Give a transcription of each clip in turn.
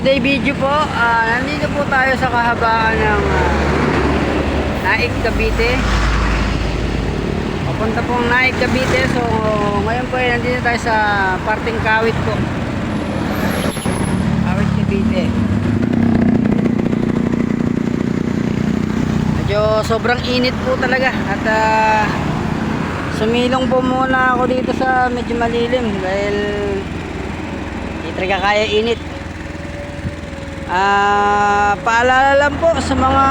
today video po, nandito po tayo sa kahabaan ng Naik, Cavite. Papunta pong Naik, Cavite. So ngayon po ay nandito tayo sa parting Kawit po. Kawit, Cavite. Medyo sobrang init po talaga. At sumilong po muna ako dito sa medyo malilim dahil hindi talaga kaya init. Paalala lang po sa mga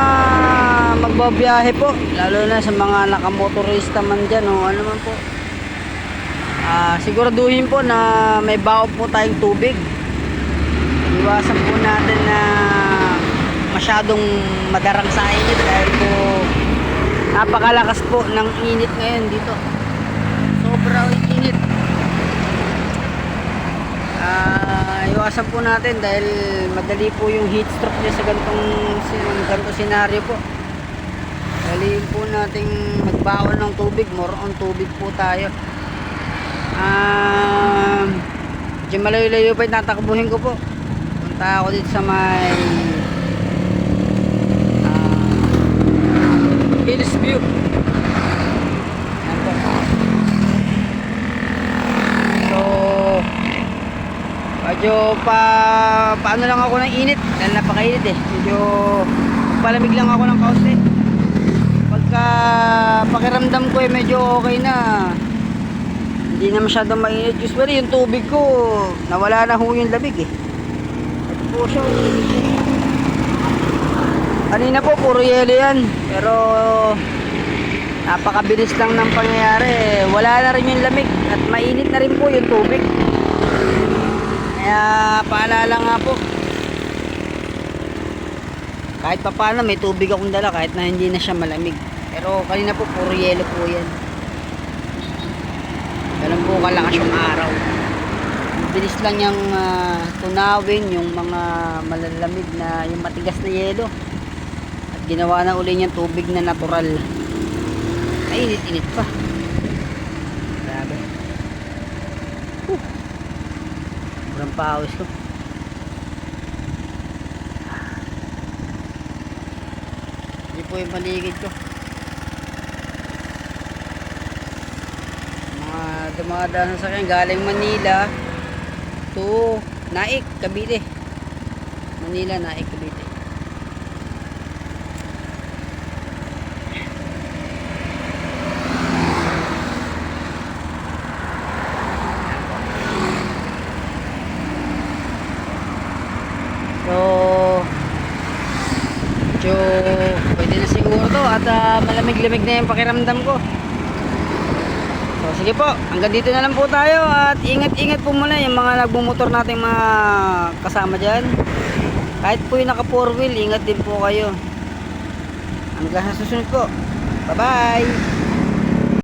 magbabiyahe po, lalo na sa mga nakamotorista man dyan o ano man po, siguraduhin po na may baon po tayong tubig. Iwasan po natin na masyadong madarang sa init dahil po napakalakas po ng init ngayon dito, sobrang init. Iwasan po natin dahil madali po yung heat stroke niya sa ganitong senaryo po. Dali po nating magbaon ng tubig, more on tubig po tayo. Diyan malayo-layo pa yung tatakbuhin ko po. Punta ako dito sa may Hills View. Medyo paano lang ako ng init dahil napakainit eh. Medyo palamig lang ako ng kaunti. Pagka pakiramdam ko eh medyo okay na, hindi na masyadong mainit. Usually yung tubig ko nawala na ho yung lamig eh. Ito po siya. Kanina po puro yelo yan, pero napakabilis lang ng pangyayari. Wala na rin yung lamig at mainit na rin po yung tubig. Kaya paalala nga po, kahit pa paano may tubig akong dala kahit na hindi na siya malamig. Pero kanina po puro yelo po yan. Ganun po kalakas yung araw. Bilis lang yung tunawin yung mga malalamig na yung matigas na yelo. At ginawa na uli niyang tubig na natural. Mainit-init pa. Grabe. Sobrang pawis ko. Hindi po yung paligid ko. Mga dumadaan sa akin galing Manila to Naik, Cavite. Manila, Naik, Cavite. So medyo pwede na siguro to at malamig-lamig na yung pakiramdam ko. So sige po, hanggang dito na lang po tayo at ingat-ingat po muna yung mga nagmumotor nating mga kasama dyan. Kahit po yung naka 4 wheel, ingat din po kayo. Hanggang sa susunod po. Bye bye.